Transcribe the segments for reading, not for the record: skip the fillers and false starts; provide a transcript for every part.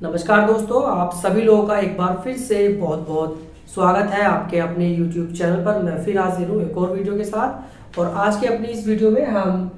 नमस्कार दोस्तों, आप सभी लोगों का एक बार फिर से बहुत बहुत स्वागत है आपके अपने YouTube चैनल पर। मैं फिर हाजिर हूँ एक और वीडियो के साथ। और आज की अपनी इस वीडियो में हम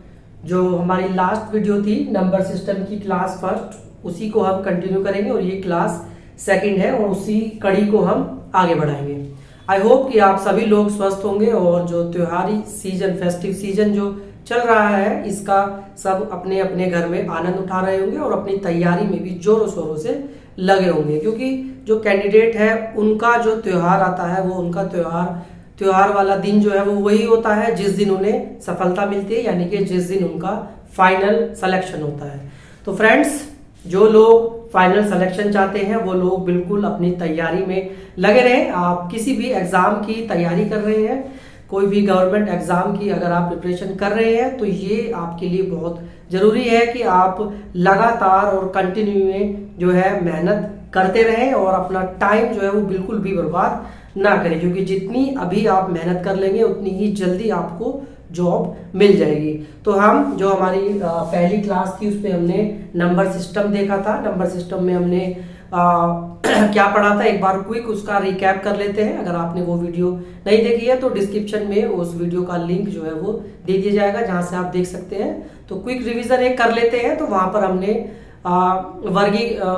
जो हमारी लास्ट वीडियो थी नंबर सिस्टम की क्लास फर्स्ट, उसी को हम कंटिन्यू करेंगे और ये क्लास सेकंड है और उसी कड़ी को हम आगे बढ़ाएंगे। आई होप कि आप सभी लोग स्वस्थ होंगे और जो त्योहारी सीजन, फेस्टिव सीजन जो चल रहा है, इसका सब अपने अपने घर में आनंद उठा रहे होंगे और अपनी तैयारी में भी जोरों शोरों से लगे होंगे। क्योंकि जो कैंडिडेट है उनका जो त्योहार आता है वो उनका त्योहार वाला दिन जो है वो वही होता है जिस दिन उन्हें सफलता मिलती है, यानी कि जिस दिन उनका फाइनल सिलेक्शन होता है। तो फ्रेंड्स, जो लोग फाइनल सिलेक्शन चाहते हैं वो लोग बिल्कुल अपनी तैयारी में लगे रहें। आप किसी भी एग्जाम की तैयारी कर रहे हैं, कोई भी गवर्नमेंट एग्जाम की अगर आप प्रिपरेशन कर रहे हैं, तो ये आपके लिए बहुत जरूरी है कि आप लगातार और कंटिन्यू में जो है मेहनत करते रहें और अपना टाइम जो है वो बिल्कुल भी बर्बाद ना करें। क्योंकि जितनी अभी आप मेहनत कर लेंगे उतनी ही जल्दी आपको जॉब मिल जाएगी। तो हम जो हमारी पहली क्लास थी उसमें हमने नंबर सिस्टम देखा था। नंबर सिस्टम में हमने क्या पढ़ा था, एक बार क्विक उसका रिकैप कर लेते हैं। अगर आपने वो वीडियो नहीं देखी है तो डिस्क्रिप्शन में उस वीडियो का लिंक जो है वो दे दिया जाएगा, जहां से आप देख सकते हैं। तो क्विक रिवीजन एक कर लेते हैं। तो वहां पर हमने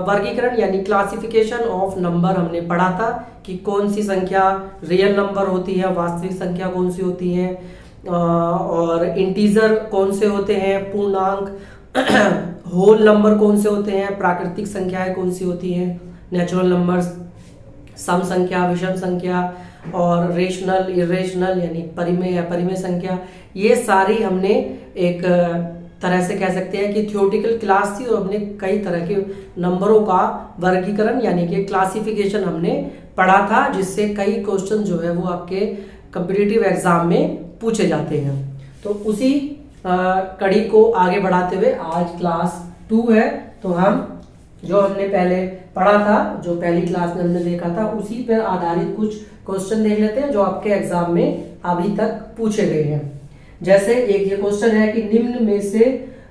वर्गीकरण यानी क्लासिफिकेशन ऑफ नंबर हमने पढ़ा था कि कौन सी संख्या रियल नंबर होती है, वास्तविक संख्या कौन सी होती है, और इंटीजर कौन से होते हैं, पूर्णांक होल नंबर कौन से होते हैं, प्राकृतिक संख्याएं कौन सी होती हैं, नेचुरल नंबर्स, सम संख्या, विषम संख्या, और रेशनल, इरेशनल यानी परिमेय या परिमेय संख्या। ये सारी हमने एक तरह से कह सकते हैं कि थ्योरेटिकल क्लास थी और हमने कई तरह के नंबरों का वर्गीकरण यानी कि क्लासिफिकेशन हमने पढ़ा था, जिससे कई क्वेश्चन जो है वो आपके कॉम्पिटिटिव एग्जाम में पूछे जाते हैं। तो उसी कड़ी को आगे बढ़ाते हुए आज क्लास 2 है। तो हम जो हमने पहले पढ़ा था, जो पहली क्लास में हमने देखा था, उसी पर आधारित कुछ क्वेश्चन देख लेते हैं जो आपके एग्जाम में अभी तक पूछे गए हैं। जैसे एक ये क्वेश्चन है कि निम्न में से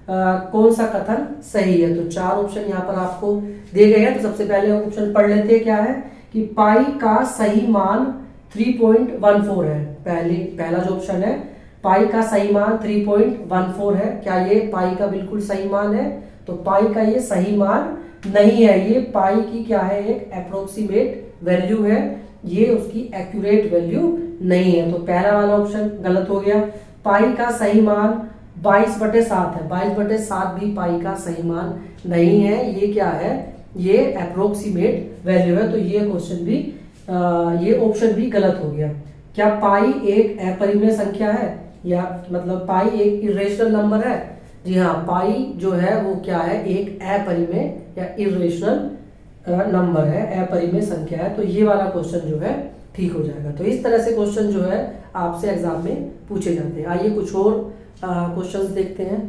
कौन सा कथन सही है। तो 4 ऑप्शन यहाँ पर आपको दिए गए हैं। तो सबसे पहले ऑप्शन पढ़ लेते हैं। क्या है कि पाई का सही मान 3.14 है। पहला जो ऑप्शन है, पाई का सही मान 3.14 है। क्या ये पाई का बिल्कुल सही मान है? तो पाई का ये सही मान नहीं है। ये पाई की क्या है, एक अप्रोक्सीमेट वैल्यू है, ये उसकी एक्यूरेट वैल्यू नहीं है। तो पहला वाला ऑप्शन गलत हो गया। पाई का सही मान 22/7 है। 22/7 भी पाई का सही मान नहीं है। ये क्या है, ये अप्रोक्सीमेट वैल्यू है। तो ये क्वेश्चन भी ये ऑप्शन भी गलत हो गया। क्या पाई एक अपरिमेय संख्या है, या मतलब पाई एक इरेशनल नंबर है? जी हाँ, पाई जो है वो क्या है, एक अपरिमेय या इरेशनल नंबर है, अपरिमेय संख्या है। तो ये वाला क्वेश्चन जो है ठीक हो जाएगा। तो इस तरह से क्वेश्चन जो है आपसे एग्जाम में पूछे जाते हैं। आइए कुछ और क्वेश्चंस देखते हैं।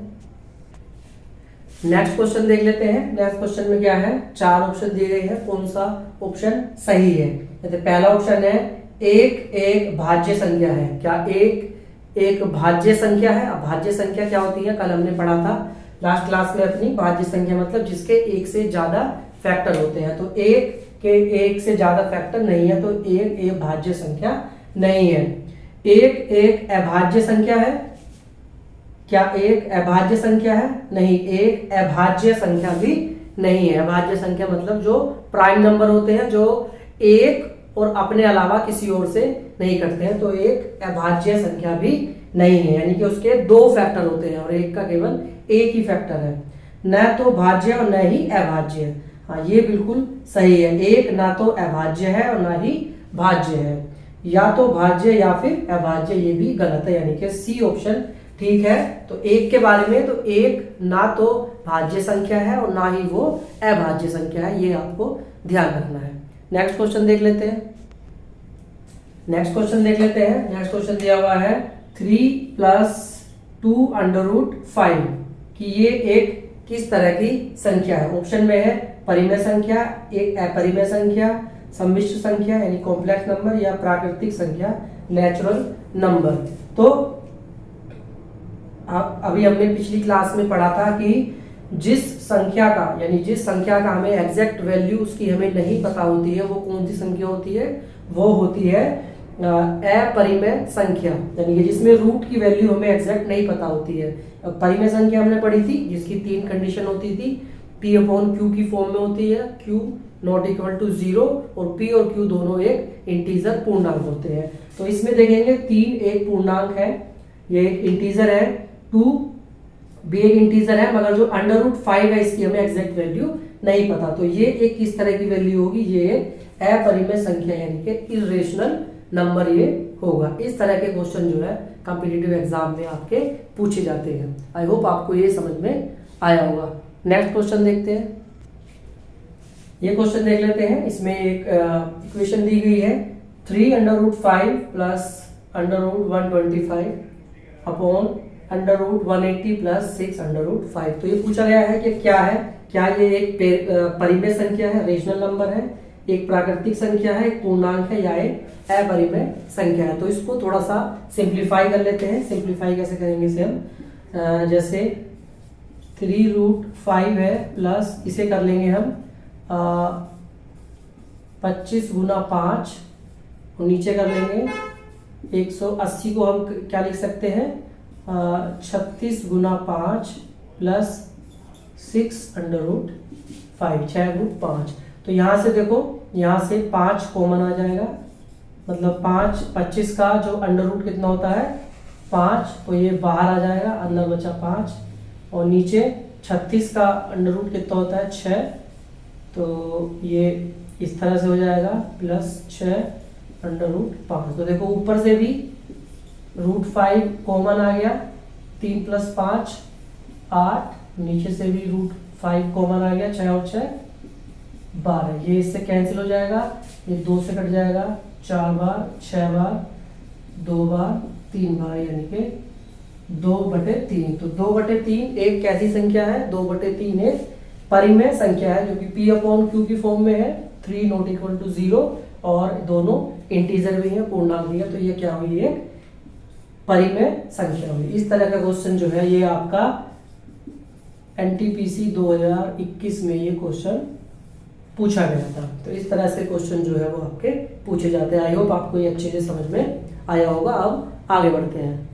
नेक्स्ट क्वेश्चन देख लेते हैं। नेक्स्ट क्वेश्चन में क्या है, 4 ऑप्शन दिए गए हैं, कौन सा ऑप्शन सही है। जैसे पहला ऑप्शन है एक भाज्य संख्या है। क्या एक भाज्य संख्या है? अब भाज्य संख्या क्या होती है, कल हमने पढ़ा था लास्ट क्लास में अपनी। भाज्य संख्या मतलब जिसके एक से ज्यादा फैक्टर होते हैं। तो एक के एक से ज्यादा फैक्टर नहीं है, तो एक भाज्य संख्या नहीं है। एक अभाज्य संख्या है। क्या एक अभाज्य संख्या है? नहीं, एक अभाज्य संख्या भी नहीं है। अभाज्य संख्या मतलब जो प्राइम नंबर होते हैं, जो एक और अपने अलावा किसी और से नहीं करते हैं, तो एक अभाज्य संख्या भी नहीं है। यानी कि उसके 2 फैक्टर होते हैं और एक का केवल एक ही फैक्टर है। न तो भाज्य और न ही अभाज्य। हाँ, ये बिल्कुल सही है। एक ना तो अभाज्य है और ना ही भाज्य है, या तो भाज्य या फिर अभाज्य। ये भी गलत है, यानी कि सी ऑप्शन ठीक है। तो एक के बारे में, तो एक ना तो भाज्य संख्या है और ना ही वो अभाज्य संख्या है, ये आपको ध्यान रखना है। नेक्स्ट क्वेश्चन देख लेते हैं। नेक्स्ट क्वेश्चन दिया हुआ है 3 + 2√5 कि ये एक किस तरह की संख्या है। ऑप्शन में है परिमेय संख्या, एक अपरिमेय संख्या, सम्मिश्र संख्या यानी कॉम्प्लेक्स नंबर, या प्राकृतिक संख्या नेचुरल नंबर। तो अभी हमने पिछली क्लास में पढ़ा था कि जिस संख्या का, यानी जिस संख्या का हमें एग्जैक्ट वैल्यू उसकी हमें नहीं पता होती है, वो कौन सी संख्या होती है, वो होती है अपरिमेय संख्या, यानी कि जिसमें रूट की वैल्यू हमें एग्जैक्ट नहीं पता होती है। परिमेय संख्या हमने पढ़ी थी जिसकी 3 कंडीशन होती थी, P अपॉन Q की फॉर्म में होती है, Q नॉट इक्वल टू 0 और P और Q दोनों एक इंटीजर पूर्णांक होते हैं। तो इसमें देखेंगे 3 एक पूर्णांक है, ये एक इंटीजर है, 2 भी एक इंटीजर है, मगर जो √5 है इसकी हमें एग्जैक्ट वैल्यू नहीं पता। तो ये एक किस तरह की वैल्यू होगी, ये एक अपरिमेय संख्या यानी कि इर्रेशनल नंबर ये होगा। इस तरह के क्वेश्चन जो है कॉम्पिटिटिव एग्जाम में आपके पूछे जाते हैं। आई होप आपको ये समझ में आया होगा। नेक्स्ट क्वेश्चन देखते हैं। ये क्वेश्चन देख लेते हैं। इसमें एक इक्वेशन दी गई है 3√5 प्लस √125 अपॉन √180 प्लस 6√5। तो ये पूछा गया है कि क्या है, क्या ये एक परिमेय संख्या है, रेशनल नंबर है, एक प्राकृतिक संख्या है, एक पूर्णांक है, या एक अपरिमेय संख्या है। तो इसको थोड़ा सा सिंप्लीफाई कर लेते हैं। सिंप्लीफाई कैसे करेंगे इसे हम, जैसे 3√5 है प्लस इसे कर लेंगे हम 25 गुना 5 और नीचे कर लेंगे 180 को हम क्या लिख सकते हैं 36 गुना 5 प्लस 6√5, 6√5। तो यहाँ से देखो, यहाँ से 5 कॉमन आ जाएगा, मतलब 25 का जो अंडर रूट कितना होता है 5, तो ये बाहर आ जाएगा, अंदर बचा 5 और नीचे 36 का अंडर रूट कितना होता है 6, तो ये इस तरह से हो जाएगा प्लस 6√5। तो देखो ऊपर से भी √5 कॉमन आ गया, 3 + 5 8, नीचे से भी √5 कॉमन आ गया, 6 और 6 12। ये इससे कैंसिल हो जाएगा, ये 2 से कट जाएगा, 4 बार, 6 बार, 2 बार, 3 बार, यानी कि 2/3। तो 2/3 एक कैसी संख्या है, 2/3 एक परिमेय संख्या है जो कि P अपॉन Q की फॉर्म में है, 3 नॉट इक्वल टू 0 और दोनों इंटीजर भी है, पूर्णांक भी है। तो ये क्या हुई, एक परिमेय संख्या हुई। इस तरह का क्वेश्चन जो है ये आपका NTPC 2021 में ये क्वेश्चन पूछा गया था। तो इस तरह से क्वेश्चन जो है वो आपके पूछे जाते हैं। आई होप आपको ये अच्छे से समझ में आया होगा। अब आगे बढ़ते हैं।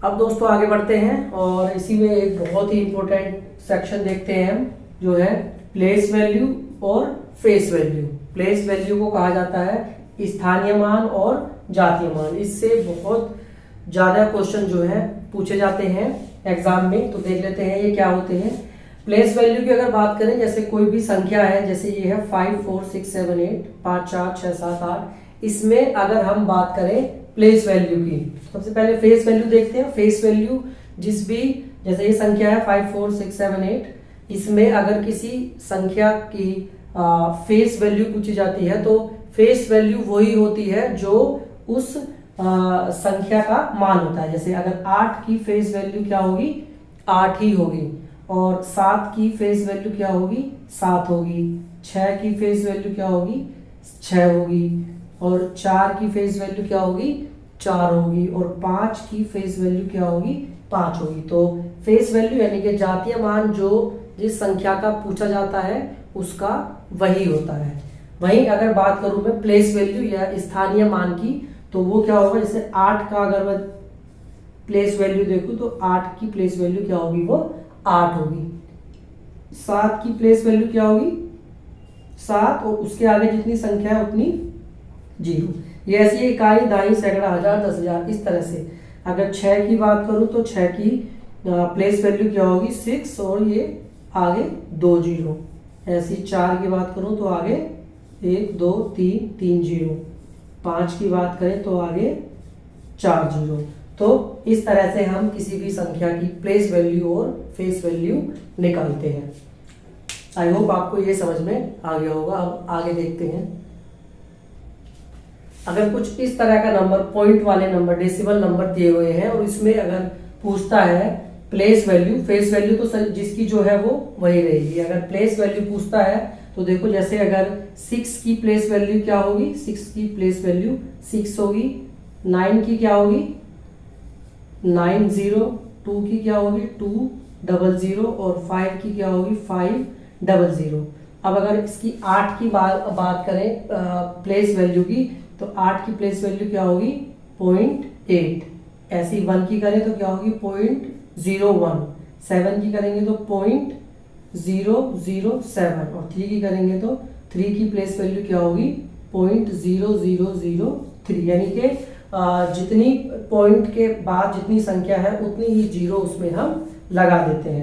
अब दोस्तों आगे बढ़ते हैं और इसी में एक बहुत ही इंपॉर्टेंट सेक्शन देखते हैं हम, जो है प्लेस वैल्यू और फेस वैल्यू। प्लेस वैल्यू को कहा जाता है स्थानीय मान और जातीय मान। इससे बहुत ज्यादा क्वेश्चन जो है पूछे जाते हैं एग्जाम में। तो देख लेते हैं ये क्या होते हैं। प्लेस वैल्यू की अगर बात करें, जैसे कोई भी संख्या है, जैसे ये है 5 4 6 7 8 5 4 6 7 8, इसमें अगर हम बात करें प्लेस वैल्यू की, सबसे पहले फेस वैल्यू देखते हैं। फेस वैल्यू जिस भी, जैसे ये संख्या है 5 4 6 7 8, इसमें अगर किसी संख्या की फेस वैल्यू पूछी जाती है तो फेस वैल्यू वही होती है जो उस संख्या का मान होता है। जैसे अगर 8 की फेस वैल्यू क्या होगी, 8 ही होगी, और 7 की फेस वैल्यू क्या होगी, 7 होगी, 6 की फेस वैल्यू क्या होगी, 6 होगी, और 4 की फेस वैल्यू क्या होगी, 4 होगी, और 5 की फेस वैल्यू क्या होगी, 5 होगी। तो फेस वैल्यू यानी कि जातीय मान जो जिस संख्या का पूछा जाता है उसका वही होता है। वहीं अगर बात करूं मैं प्लेस वैल्यू या स्थानीय मान की, तो वो क्या होगा, जैसे 8 का अगर मैं प्लेस वैल्यू देखूं तो 8 की प्लेस वैल्यू क्या होगी, वो 8 होगी। 7 की प्लेस वैल्यू क्या होगी, 7, और उसके आगे जितनी संख्या है उतनी 0। ये ऐसी इकाई, दाई, सैकड़ा, हजार, 10,000, इस तरह से। अगर 6 की बात करूं तो 6 की प्लेस वैल्यू क्या होगी, 6, और ये आगे 2 0। ऐसी 4 की बात करूं तो आगे 1 2 3 3 0। 5 की बात करें तो आगे 4 0। तो इस तरह से हम किसी भी संख्या की प्लेस वैल्यू और फेस वैल्यू निकालते हैं। आई होप आपको ये समझ में आ गया होगा। अब आगे देखते हैं। अगर कुछ इस तरह का नंबर, पॉइंट वाले नंबर, डेसिमल नंबर दिए हुए हैं और इसमें अगर पूछता है प्लेस वैल्यू, फेस वैल्यू तो जिसकी जो है वो वही रहेगी। अगर प्लेस वैल्यू पूछता है तो देखो, जैसे अगर 6 की प्लेस वैल्यू क्या होगी, 6 की प्लेस वैल्यू 6 होगी। 9 की क्या होगी, 9 0। 2 की क्या होगी, 2 00 और 5 की क्या होगी 500। अब अगर इसकी 8 की बात करें प्लेस वैल्यू की, तो 8 की प्लेस वैल्यू क्या होगी 0.8। ऐसी 1 की करें तो क्या होगी 0.01, 7 की करेंगे तो 0.007 और 3 की करेंगे तो 3 की प्लेस वैल्यू क्या होगी 0.0003। यानी कि जितनी पॉइंट के बाद जितनी संख्या है उतनी ही जीरो उसमें हम लगा देते हैं।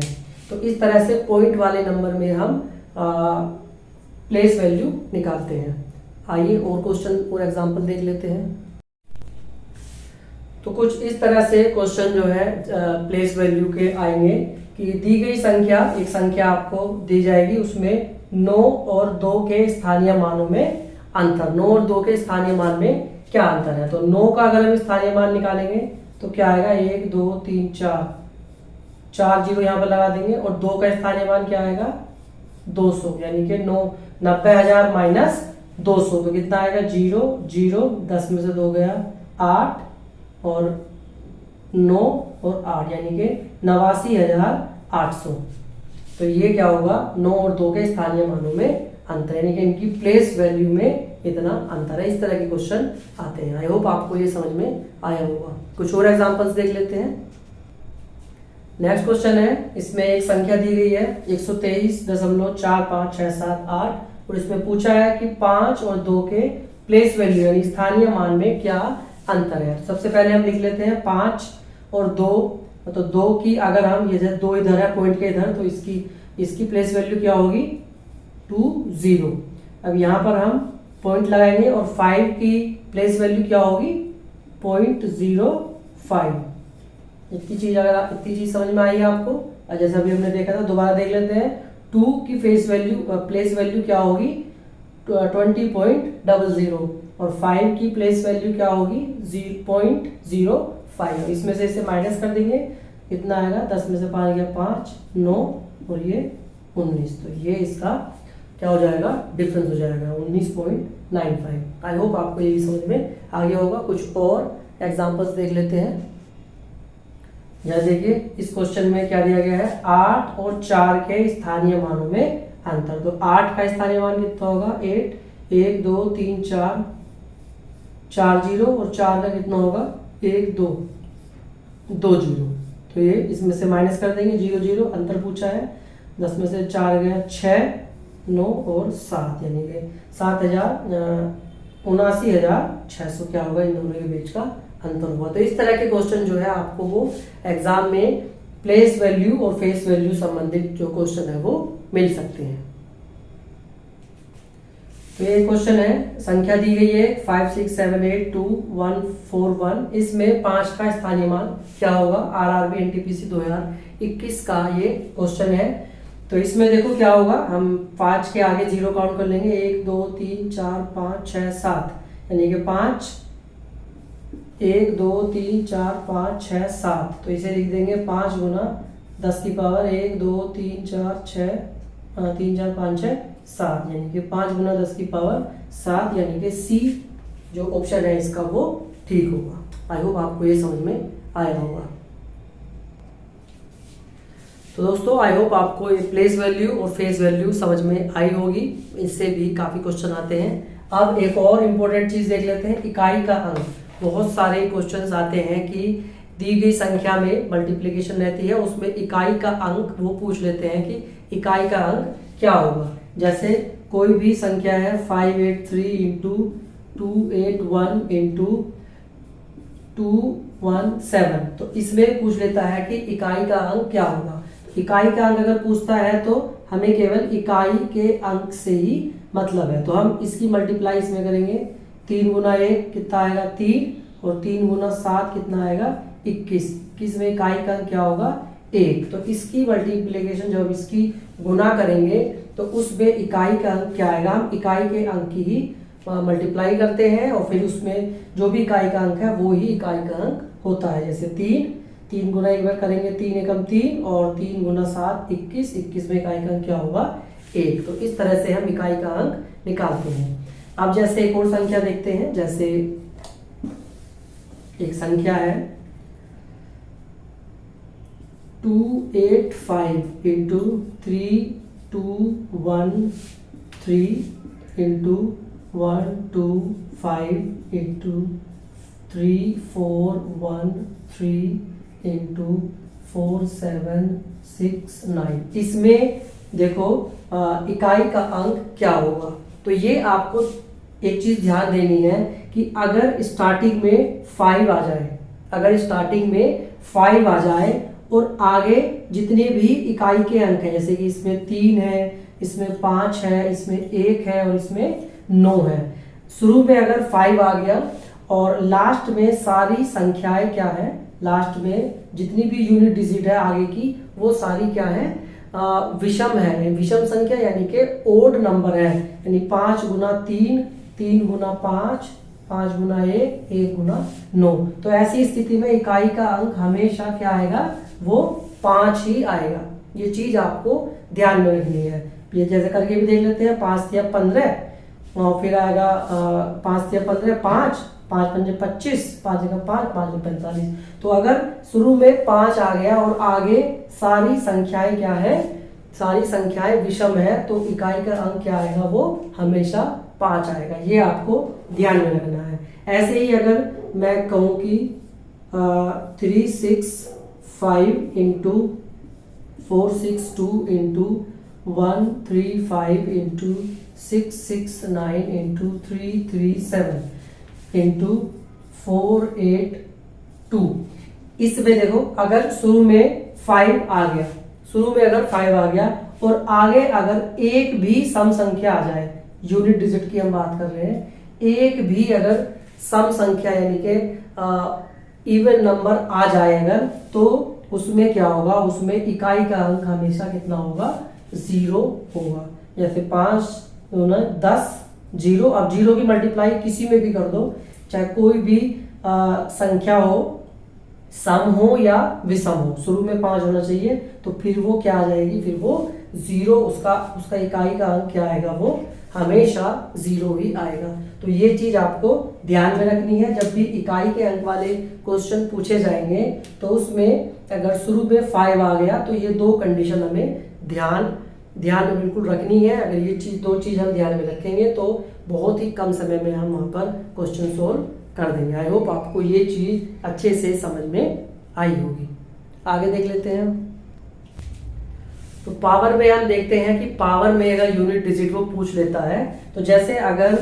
तो इस तरह से पॉइंट वाले नंबर में हम प्लेस वैल्यू निकालते हैं। आइए और क्वेश्चन और एग्जांपल देख लेते हैं। तो कुछ इस तरह से क्वेश्चन जो है प्लेस वैल्यू के आएंगे कि दी गई संख्या, एक संख्या आपको दी जाएगी, उसमें 9 और 2 के स्थानीय मानों में अंतर, 9 और 2 के स्थानीय मान में क्या अंतर है। तो 9 का अगर हम स्थानीय मान निकालेंगे तो क्या आएगा 1 2 3 4 जीरो यहाँ पर लगा देंगे, और 2 का स्थानीय मान क्या आएगा 200, यानी कि 90,000 माइनस 200 तो कितना आएगा 0 0, 10 में से 2 गया 8 और 9 और 8 यानी कि 89,800। तो ये क्या होगा 9 और 2 के स्थानीय मानों में अंतर, यानी कि इनकी प्लेस वैल्यू में इतना अंतर है। इस तरह के क्वेश्चन आते हैं। आई होप आपको ये समझ में आया होगा। कुछ और एग्जांपल्स देख लेते हैं। नेक्स्ट क्वेश्चन है, इसमें एक संख्या दी गई है 123.4567 और इसमें पूछा है कि 5 और 2 के प्लेस वैल्यू यानी स्थानीय मान में क्या अंतर है। तो सबसे पहले हम लिख लेते हैं 5 और 2, तो 2 की अगर हम ये 2 इधर है पॉइंट के इधर, तो इसकी प्लेस वैल्यू क्या होगी 20। अब यहाँ पर हम पॉइंट लगाएंगे और 5 की प्लेस वैल्यू क्या होगी 0.05। इतनी चीज समझ में आई है आपको। जैसे अभी हमने देखा था, दोबारा देख लेते हैं। 2 की प्लेस वैल्यू क्या होगी 20.00 और 5 की प्लेस वैल्यू क्या होगी 0.05। इसमें से इसे माइनस कर देंगे, कितना आएगा 10 में से 5 गया 5 9 और ये 19। तो ये इसका क्या हो जाएगा डिफरेंस हो जाएगा 19.95। आई होप आपको ये भी समझ में आ गया होगा। कुछ और एग्जांपल्स देख लेते हैं। यह देखिए इस क्वेश्चन में क्या दिया गया है 8 और 4 के स्थानीय मानों में अंतर। तो 8 का स्थानीय मान कितना होगा 8, 1 2 3 4 जीरो और 4 का कितना होगा 1 2 2 जीरो। तो ये इसमें से माइनस कर देंगे 0 0, अंतर पूछा है 10 में से 4 गया 6 9 और 7 यानी कि 79,600 क्या होगा इन दोनों के बीच का अंतर हुआ। तो इस तरह के क्वेश्चन जो है आपको वो एग्जाम में प्लेस वैल्यू और फेस वैल्यू संबंधित जो क्वेश्चन है वो मिल सकते हैं। तो ये क्वेश्चन है, संख्या दी गई है 56782141। इसमें 5 का स्थानीय मान क्या होगा। RRB NTPC 2021 का ये क्वेश्चन है। तो इसमें देखो क्या होगा, हम 5 के आगे 0 काउंट कर लेंगे 1 2 3 4 5 6 7 यानी कि 5 1 2 3 4 5 6 7। तो इसे लिख देंगे 5 गुना 10 की पावर 1 2 3 4 6 3 4 5 6 7 यानी कि 5 गुना 10 की पावर 7 यानी कि सी जो ऑप्शन है इसका वो ठीक होगा। आई होप आपको ये समझ में आया होगा। तो दोस्तों आई होप आपको ये प्लेस वैल्यू और फेस वैल्यू समझ में आई होगी। इससे भी काफी क्वेश्चन आते हैं। अब एक और इम्पोर्टेंट चीज देख लेते हैं, इकाई का अंक। बहुत सारे क्वेश्चंस आते हैं कि दी गई संख्या में मल्टीप्लिकेशन रहती है, उसमें इकाई का अंक वो पूछ लेते हैं कि इकाई का अंक क्या होगा। जैसे कोई भी संख्या है 583 इंटू 281 इंटू 217, तो इसमें पूछ लेता है कि इकाई का अंक क्या होगा। इकाई का अंक अगर पूछता है तो हमें केवल इकाई के अंक से ही मतलब है। तो हम इसकी मल्टीप्लाई इसमें करेंगे, 3 गुना 1 कितना आएगा 3 और 3 गुना 7 कितना आएगा 21। 21 में इकाई का अंक क्या होगा 1। तो इसकी मल्टीप्लिकेशन जब इसकी गुना करेंगे तो उसमें इकाई का अंक क्या आएगा, हम इकाई के अंक की ही मल्टीप्लाई करते हैं और फिर उसमें जो भी इकाई का अंक है वो ही इकाई का अंक होता है। जैसे 3 गुना एक बार करेंगे 3 एकम 3 और 3 गुना 7 21। 21 में इकाई का अंक क्या होगा 1। तो इस तरह से हम इकाई का अंक निकालते हैं। अब जैसे एक और संख्या देखते हैं। जैसे एक संख्या है 285 इंटू 3213 इंटू 125 इंटू 3413 इंटू 4769। इसमें देखो इकाई का अंक क्या होगा। तो ये आपको एक चीज ध्यान देनी है कि अगर स्टार्टिंग में 5 आ जाए, अगर स्टार्टिंग में 5 आ जाए और आगे जितने भी इकाई के अंक हैं, जैसे कि इसमें 3 है, इसमें 5 है, इसमें 1 है और इसमें 9 है। शुरू में अगर 5 आ गया और लास्ट में सारी संख्याएं क्या है, लास्ट में जितनी भी यूनिट डिजिट है आगे की वो सारी क्या है, विषम है। विषम संख्या यानी कि ओड नंबर है, यानी 5 गुना 3, 3 गुना 5, 5 गुना 1, 1 गुना 9। तो ऐसी स्थिति में इकाई का अंक हमेशा क्या आएगा, वो 5 ही आएगा। ये चीज आपको ध्यान में रखनी है। ये जैसे करके भी देख लेते हैं। 5 या 15 और फिर आएगा 5 या 15 5, 5 पंजे 25, 5 का 5, 5 45। तो अगर शुरू में 5 आ गया और आगे सारी संख्याएं क्या है, सारी संख्याएं विषम है, तो इकाई का अंक क्या आएगा, वो हमेशा 5 आएगा। ये आपको ध्यान में रखना है। ऐसे ही अगर मैं कहूं कि 365 into 462 into 135 into 669 into 337 into 482। इसमें देखो अगर शुरू में 5 आ गया, शुरू में अगर 5 आ गया और आगे अगर एक भी सम संख्या आ जाए, यूनिट डिजिट की हम बात कर रहे हैं, एक भी अगर सम संख्या यानी कि इवन नंबर आ जाए अगर, तो उसमें क्या होगा, उसमें इकाई का अंक हमेशा कितना होगा, 0 होगा। जैसे 5 10 0। अब 0 की मल्टीप्लाई किसी में भी कर दो, चाहे कोई भी संख्या हो, सम हो या विषम हो, शुरू में 5 होना चाहिए, तो फिर वो क्या आ जाएगी, फिर वो 0, उसका इकाई का अंक क्या आएगा, वो हमेशा 0 ही आएगा। तो ये चीज आपको ध्यान में रखनी है। जब भी इकाई के अंक वाले क्वेश्चन पूछे जाएंगे तो उसमें अगर शुरू में 5 आ गया तो ये 2 कंडीशन हमें ध्यान में बिल्कुल रखनी है। अगर ये चीज 2 चीज हम ध्यान में रखेंगे तो बहुत ही कम समय में हम वहां पर क्वेश्चन सोल्व कर देंगे। आई होप आपको ये चीज अच्छे से समझ में आई होगी। आगे देख लेते हैं। तो पावर में हम देखते हैं कि पावर में अगर यूनिट डिजिट वो पूछ लेता है, तो जैसे अगर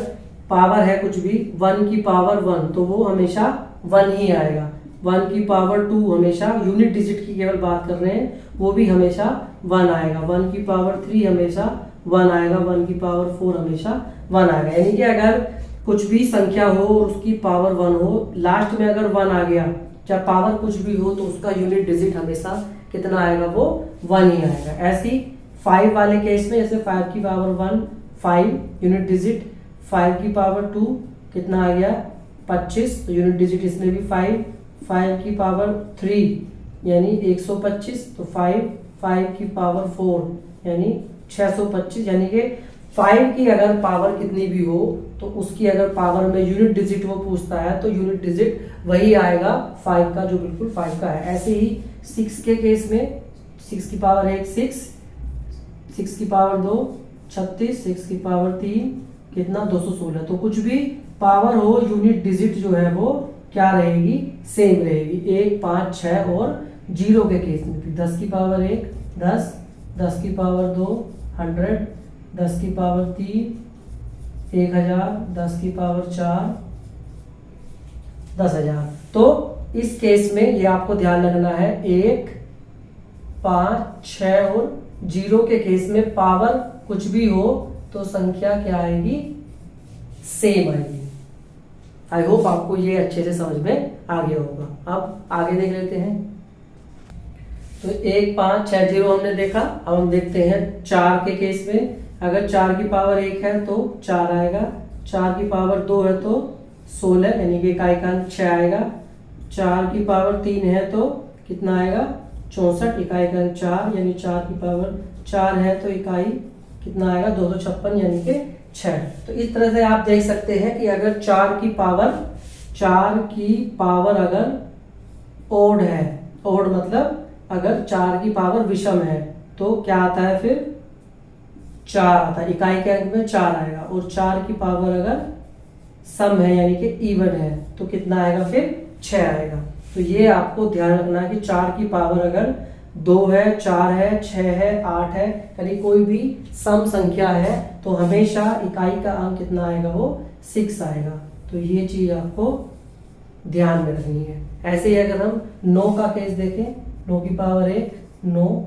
पावर है कुछ भी 1 की पावर 1, तो वो हमेशा 1 ही आएगा। 1 की पावर 2 हमेशा, यूनिट डिजिट की केवल बात कर रहे हैं, वो भी हमेशा 1 आएगा। 1 की पावर 3 हमेशा 1 आएगा। 1 की पावर 4 हमेशा 1 आएगा। यानी कि अगर कुछ भी संख्या हो और उसकी पावर 1 हो, लास्ट में अगर 1 आ गया, चाहे पावर कुछ भी हो, तो उसका यूनिट डिजिट हमेशा कितना आएगा, वो 1 ही आएगा। ऐसी 5 वाले केस में, जैसे 5 की पावर 1 5 यूनिट डिजिट, 5 की पावर 2 कितना आ गया 25, तो यूनिट डिजिट इसमें भी 5। 5 की पावर 3 यानी 125, तो 5 की पावर 4 यानी 625। यानी कि 5 की अगर पावर कितनी भी हो तो उसकी अगर पावर में यूनिट डिजिट वो पूछता है, तो यूनिट डिजिट वही आएगा 5 का, जो बिल्कुल 5 का है। ऐसे ही 6 के केस में 6 की पावर 1 6, 6 की पावर 2 36, 6 की पावर 3 कितना 216। तो कुछ भी पावर हो, यूनिट डिजिट जो है वो क्या रहेगी, सेम रहेगी। 1 5 6 और 0 के केस में भी 10 की पावर 1 10, 10 की पावर 2 100, 10 की पावर 3 1000, 10 की पावर 4 10,000। तो इस केस में ये आपको ध्यान रखना है, 1 5 6 और 0 के केस में पावर कुछ भी हो तो संख्या क्या आएगी, सेम आएगी। आई होप आपको ये अच्छे से समझ में आ गया होगा। अब आगे देख लेते हैं। तो 1 5 6 0 हमने देखा। अब हम देखते हैं 4 के केस में। अगर 4 की पावर 1 है तो 4 आएगा। 4 की पावर 2 है तो 16, यानी कि इकाई का अंक 6 आएगा। 4 की पावर 3 है तो कितना आएगा 64, इकाई का अंक 4, यानी 4 की पावर 4 है तो इकाई कितना आएगा 256, यानी कि 6। तो इस तरह से आप देख सकते हैं कि अगर 4 की पावर अगर ओड है, ओड मतलब अगर 4 की पावर विषम है तो क्या आता है, फिर 4 आता है, इकाई के अंक में 4 आएगा। और 4 की पावर अगर सम है यानी कि इवन है तो कितना आएगा, फिर 6 आएगा। तो ये आपको ध्यान रखना है कि 4 की पावर अगर 2 है, 4 है, 6 है, 8 है, यानी कोई भी सम संख्या है तो हमेशा इकाई का अंक कितना आएगा, वो 6 आएगा। तो ये चीज आपको ध्यान में रखनी है। ऐसे ही अगर हम 9 का केस देखें, 9 की पावर 1 9,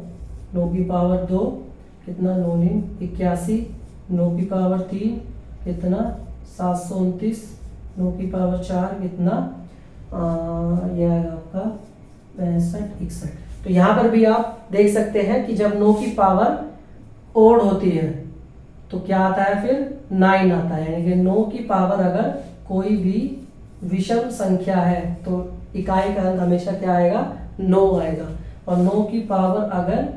9 की पावर 2 कितना, 9 9 81, 9 की पावर 3 कितना 729, 9 की पावर 4 कितना यह आएगा आपका 65 61। तो यहाँ पर भी आप देख सकते हैं कि जब 9 की पावर ओड होती है तो क्या आता है, फिर 9 आता है, यानी कि 9 की पावर अगर कोई भी विषम संख्या है तो इकाई का अंक हमेशा क्या आएगा, 9 आएगा। और 9 की पावर अगर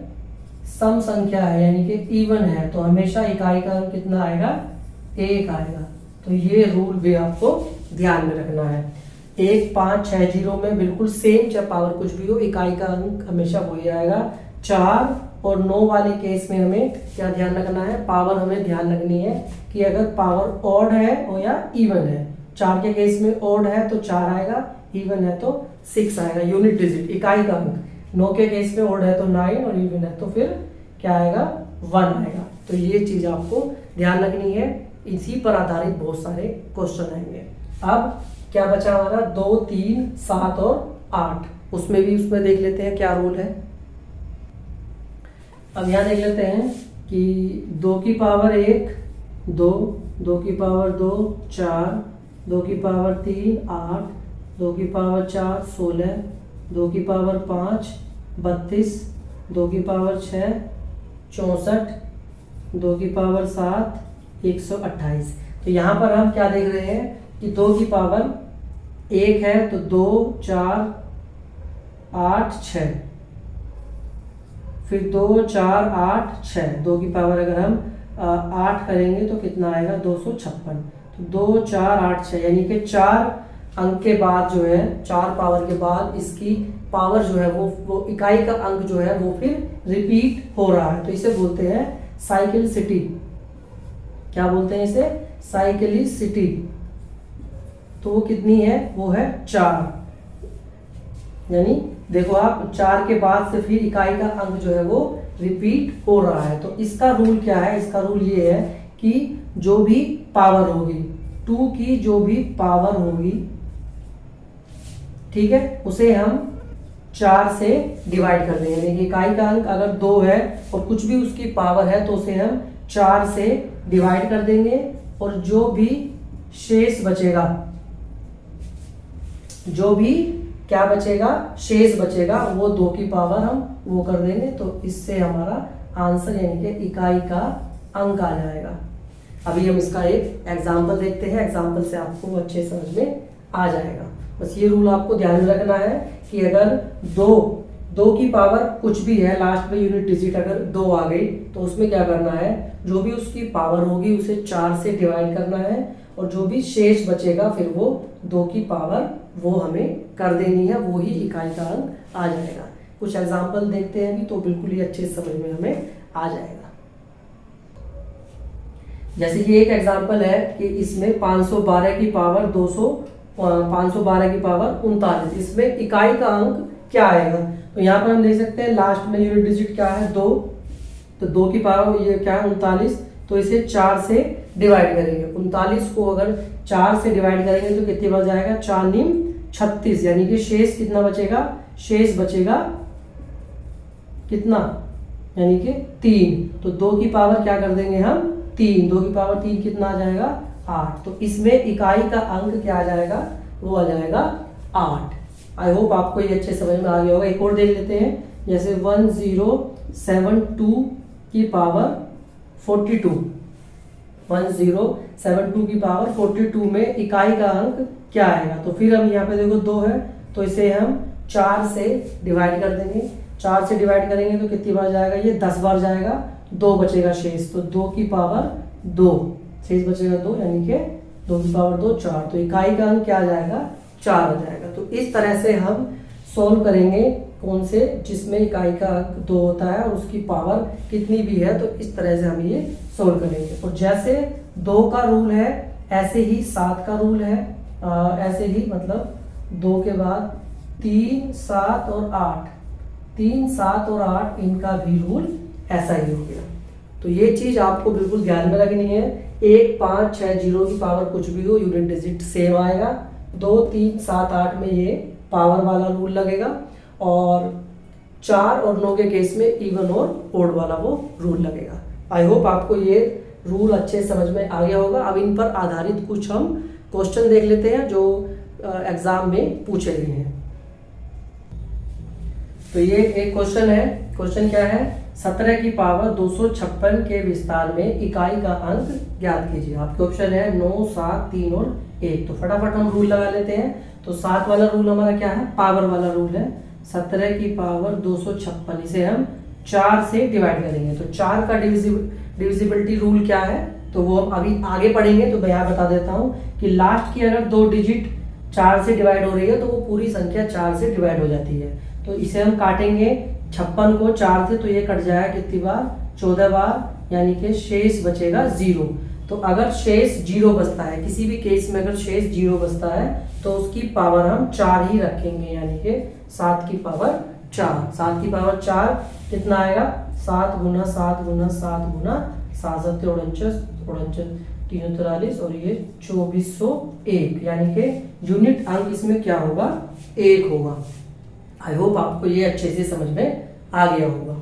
सम संख्या है यानी कि इवन है तो हमेशा इकाई का अंक कितना आएगा, 1 आएगा। तो ये रूल भी आपको ध्यान में रखना है। 1 5 6 0 में बिल्कुल सेम, चाहे पावर कुछ भी हो, इकाई का अंक हमेशा वही आएगा। 4 और 9 वाले केस में हमें क्या ध्यान रखना है, पावर हमें ध्यान रखनी है कि अगर पावर ऑड है और या इवन है। 4 के केस में ऑड है तो 4 आएगा, इवन है तो 6 आएगा, यूनिट डिजिट इकाई का अंक। 9 के केस में ऑड है तो 9 और इवन है तो फिर क्या आएगा, 1 आएगा। तो ये चीज आपको ध्यान रखनी है। इसी पर आधारित बहुत सारे क्वेश्चन आएंगे। अब क्या बचा हमारा, 2 3 7 और 8, उसमें देख लेते हैं क्या रूल है। अब यहाँ देख लेते हैं कि 2 की पावर 1 2, 2 की पावर 2 4, 2 की पावर 3 8, 2 की पावर 4 16, 2 की पावर 5 32, 2 की पावर 6 64, 2 की पावर 7 128। तो यहाँ पर हम क्या देख रहे हैं कि 2 की पावर 1 है तो 2 4 8 6, फिर 2 4 8 6, 2 की पावर अगर हम 8 करेंगे तो कितना आएगा, 256। तो 2 4 8 6 यानी कि 4 अंक के बाद जो है, 4 पावर के बाद इसकी पावर जो है वो इकाई का अंक जो है वो फिर रिपीट हो रहा है। तो इसे बोलते हैं साइक्लिसिटी। क्या बोलते हैं इसे, साइक्लिसिटी। तो वो कितनी है, वो है 4। यानी देखो आप 4 के बाद से फिर इकाई का अंक जो है वो रिपीट हो रहा है। तो इसका रूल क्या है, इसका रूल ये है कि जो भी पावर होगी, 2 की जो भी पावर होगी, ठीक है, उसे हम 4 से डिवाइड कर देंगे। यानी कि इकाई का अंक अगर 2 है और कुछ भी उसकी पावर है तो उसे हम 4 से डिवाइड कर देंगे। और जो भी शेष बचेगा, जो भी क्या बचेगा, शेष बचेगा, वो 2 की पावर हम वो कर देंगे। तो इससे हमारा आंसर यानी कि इकाई का अंक आ जाएगा। अभी हम इसका एक एग्जाम्पल देखते हैं, एग्जाम्पल से आपको अच्छे समझ में आ जाएगा। बस ये रूल आपको ध्यान में रखना है कि अगर 2 की पावर कुछ भी है, लास्ट में यूनिट डिजिट अगर 2 आ गई तो उसमें क्या करना है, जो भी उसकी पावर होगी उसे 4 से डिवाइड करना है। और जो भी शेष बचेगा फिर वो 2 की पावर वो हमें कर देनी है, वो ही इकाई का अंक आ जाएगा। कुछ एग्जाम्पल देखते हैं अभी तो बिल्कुल ही अच्छे समझ में हमें आ जाएगा। जैसे कि एक एग्जाम्पल है कि इसमें 512 की पावर 512 की पावर 39, इसमें इकाई का अंक क्या आएगा। तो यहाँ पर हम देख सकते हैं लास्ट में यूनिट डिजिट क्या है, 2। तो 2 की पावर ये क्या है, 39। तो इसे 4 से डिवाइड करेंगे। 39 को अगर 4 से डिवाइड करेंगे तो कितनी बच जाएगा, 4 9 36, यानी कि शेष कितना बचेगा, शेष बचेगा कितना, यानी कि 3। तो 2 की पावर क्या कर देंगे हम, 3। 2 की पावर 3 कितना आ जाएगा, 8। तो इसमें इकाई का अंक क्या आ जाएगा, वो आ जाएगा 8। आई होप आपको ये अच्छे समझ में आ गया होगा। एक और देख लेते हैं, जैसे 1072 की पावर 42, 1072 की पावर 42 में इकाई का अंक क्या आएगा। तो फिर हम यहाँ पे देखो 2 है तो इसे हम 4 से डिवाइड कर देंगे। 4 से डिवाइड करेंगे तो कितनी बार जाएगा, ये 10 बार जाएगा, 2 बचेगा शेष। तो 2 की पावर 2, शेष बचेगा 2, यानी कि 2 की पावर 2 4। तो इकाई का अंक क्या आ जाएगा, 4 आ जाएगा। तो इस तरह से हम सॉल्व करेंगे कौन से, जिसमें इकाई का अंक 2 होता है और उसकी पावर कितनी भी है, तो इस तरह से हम ये सॉल्व करेंगे। और जैसे 2 का रूल है ऐसे ही 7 का रूल है, ऐसे ही मतलब 2 के बाद 3, 7 और 8, 3, 7 और 8 इनका भी रूल ऐसा ही हो गया। तो ये चीज आपको बिल्कुल ध्यान में रखनी है। 1, 5, 6, 0 की पावर कुछ भी हो, यूनिट डिजिट सेम आएगा। 2, 3, 7, 8 में ये पावर वाला रूल लगेगा, और 4 और 9 के केस में इवन और ओड वाला वो रूल लगेगा। आई होप आपको ये रूल अच्छे समझ में आ गया होगा। अब इन पर आधारित कुछ हम क्वेश्चन देख लेते हैं जो एग्जाम में पूछे गए हैं। तो ये एक क्वेश्चन है। क्वेश्चन क्या है? 17 की पावर 256 के विस्तार में इकाई का अंक ज्ञात कीजिए। आपके ऑप्शन है 9, 7, 3 और 1। तो फटाफट हम रूल लगा लेते हैं। तो 7 वाला रूल हमारा क्या है? पावर वाला रूल है। 17 की पावर 256, इसे हम 4 से डिवाइड करेंगे। तो 4 का डिविजिबिलिटी रूल क्या है, तो वो हम अभी आगे पढ़ेंगे। तो मैं यहाँ बता देता हूँ कि लास्ट की अगर 2 डिजिट 4 से डिवाइड हो रही है तो वो पूरी संख्या 4 से डिवाइड हो जाती है। तो इसे हम काटेंगे 56 को 4 से, तो ये कट जाएगा कितनी बार? 14 बार, यानी कि शेष बचेगा 0। तो अगर शेष 0 बचता है, किसी भी केस में अगर शेष 0 बचता है तो उसकी पावर हम 4 ही रखेंगे, यानी कि 7 की पावर 4। 7 की पावर 4 कितना आएगा? 7 गुना 7 गुना 7 गुना 7 7 49 49 3 43 और ये 2401, यानी कि यूनिट अंक इसमें क्या होगा? 1 होगा। आई होप आपको ये अच्छे से समझ में आ गया होगा।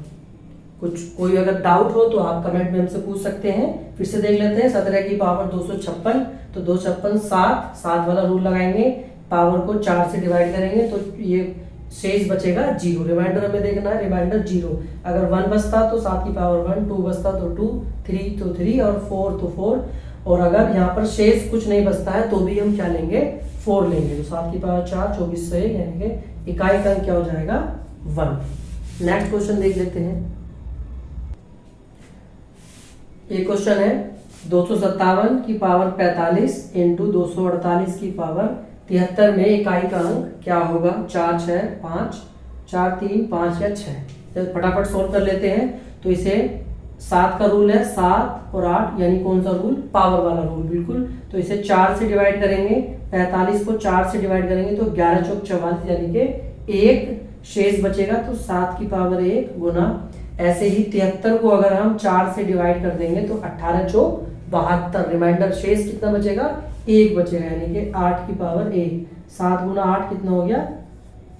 कोई अगर डाउट हो तो आप कमेंट में हमसे पूछ सकते हैं। फिर से देख लेते हैं। 17 की पावर 256, तो 256 7 वाला रूल लगाएंगे, पावर को 4 से डिवाइड करेंगे तो ये शेष बचेगा 0। रिमाइंडर हमें देखना है, रिमाइंडर 0। अगर 1 बचता तो 7 की पावर 1, 2 बचता तो 2, 3 तो 3 और 4 तो 4। और अगर यहाँ पर शेष कुछ नहीं बचता है तो भी हम क्या लेंगे? 4 लेंगे। तो 7 की पावर 4, 2401, यानी कि इकाई का अंक क्या हो जाएगा? 1। नेक्स्ट क्वेश्चन देख लेते हैं। ये क्वेश्चन है 257 की पावर 45 इंटू 248 की पावर 73 में इकाई का अंक क्या होगा? 4, 6, 5, 4, 3, 5 या 6। तो फटाफट सोल्व कर लेते हैं। तो इसे 7 का रूल है, 7 और 8, यानी कौन सा रूल? पावर वाला रूल, बिल्कुल। तो इसे 4 से डिवाइड करेंगे, 45 को 4 से डिवाइड करेंगे तो 11 चौक 44, यानी कि 1 शेष बचेगा। तो 7 की पावर 1 गुना, ऐसे ही 73 को अगर हम 4 से डिवाइड कर देंगे तो 18 चौक 72, रिमाइंडर शेष कितना बचेगा? 1 बचेगा, यानी कि 8 की पावर 1। 7 गुना 8 कितना हो गया?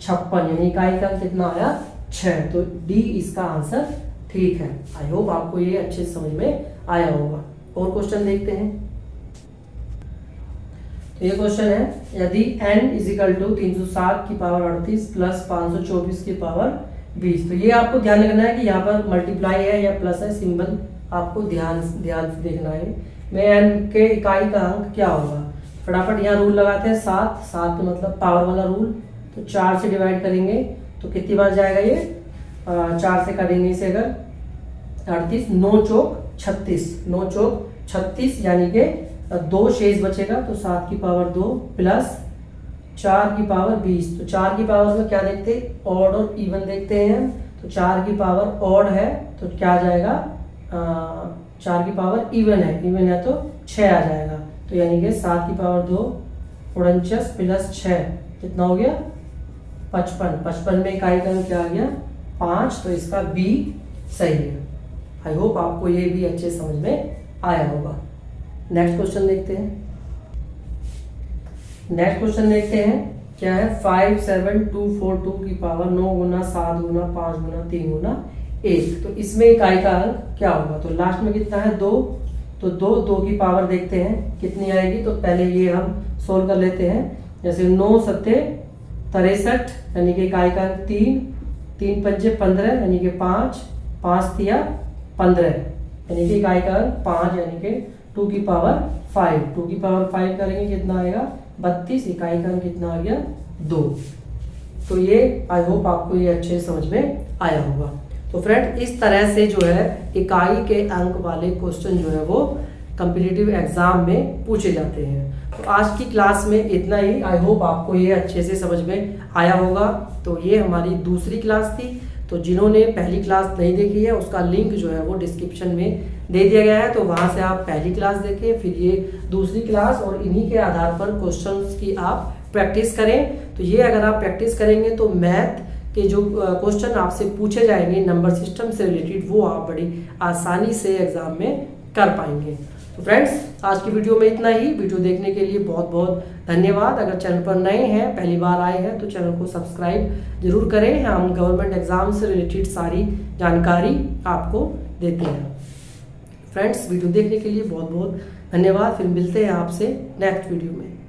56, यानी इकाई का कितना आया? 6। तो डी इसका आंसर ठीक है। आई होप आपको ये अच्छे समझ में आया होगा। और क्वेश्चन देखते हैं। तो ये क्वेश्चन है, यदि n = 307 की पावर 38 प्लस 524 की पावर 20। तो ये आपको ध्यान रखना है कि यहाँ पर मल्टीप्लाई है या प्लस है, सिंबल आपको ध्यान से देखना है। में n के इकाई का अंक क्या होगा? फटाफट यहाँ रूल लगाते हैं। 7 तो मतलब पावर वाला रूल, तो 4 से डिवाइड करेंगे तो कितनी बार जाएगा ये? 4 से करेंगे इसे अगर 38, 9 चौक 36, 9 चौक 36, यानी कि 2 शेष बचेगा। तो 7 की पावर 2 प्लस 4 की पावर 20। तो 4 की पावर में क्या देखते हैं? ऑड और इवन देखते हैं। तो 4 की पावर ऑड है तो क्या आ जाएगा? 4 की पावर इवन है तो 6 आ जाएगा। तो यानी कि 7 की पावर 2 49 प्लस 6 कितना हो गया? 55। 55 में इकाई का क्या आ गया? 5। तो इसका बी सही है। आई होप आपको ये भी अच्छे समझ में आया होगा। नेक्स्ट क्वेश्चन देखते हैं। नेक्स्ट क्वेश्चन देखते हैं क्या है? 57242 की पावर 9 गुना 7 गुना 5 गुना 3 गुना 1। तो इसमें इकाई का अंक क्या होगा? तो लास्ट में कितना है? 2। तो 2 की पावर देखते हैं कितनी आएगी। तो पहले ये हम सोल्व कर लेते हैं। जैसे 9 सत्ते 63, यानी कि इकाई का अंक 3, 3 पंजे 15, यानी कि 5, 5 तिया 15, यानी कि इकाई का अंक 5, यानी कि 2 की पावर 5। 2 की पावर 5 करेंगे कितना आएगा? 32। इकाई का अंक कितना आ गया? 2। तो ये आई होप आपको ये अच्छे समझ में आया होगा। तो फ्रेंड इस तरह से जो है इकाई के अंक वाले क्वेश्चन जो है वो कॉम्पिटिटिव एग्जाम में पूछे जाते हैं। तो आज की क्लास में इतना ही। आई होप आपको ये अच्छे से समझ में आया होगा। तो ये हमारी दूसरी क्लास थी। तो जिन्होंने पहली क्लास नहीं देखी है उसका लिंक जो है वो डिस्क्रिप्शन में दे दिया गया है, तो वहाँ से आप पहली क्लास देखें, फिर ये दूसरी क्लास, और इन्हीं के आधार पर क्वेश्चंस की आप प्रैक्टिस करें। तो ये अगर आप प्रैक्टिस करेंगे तो मैथ के जो क्वेश्चन आपसे पूछे जाएंगे नंबर सिस्टम से रिलेटेड, वो आप बड़ी आसानी से एग्जाम में कर पाएंगे। तो फ्रेंड्स, आज की वीडियो में इतना ही। वीडियो देखने के लिए बहुत बहुत धन्यवाद। अगर चैनल पर नए हैं, पहली बार आए हैं, तो चैनल को सब्सक्राइब जरूर करें। हम गवर्नमेंट एग्जाम से रिलेटेड सारी जानकारी आपको देते हैं। फ्रेंड्स, वीडियो देखने के लिए बहुत बहुत धन्यवाद। फिर मिलते हैं आपसे नेक्स्ट वीडियो में।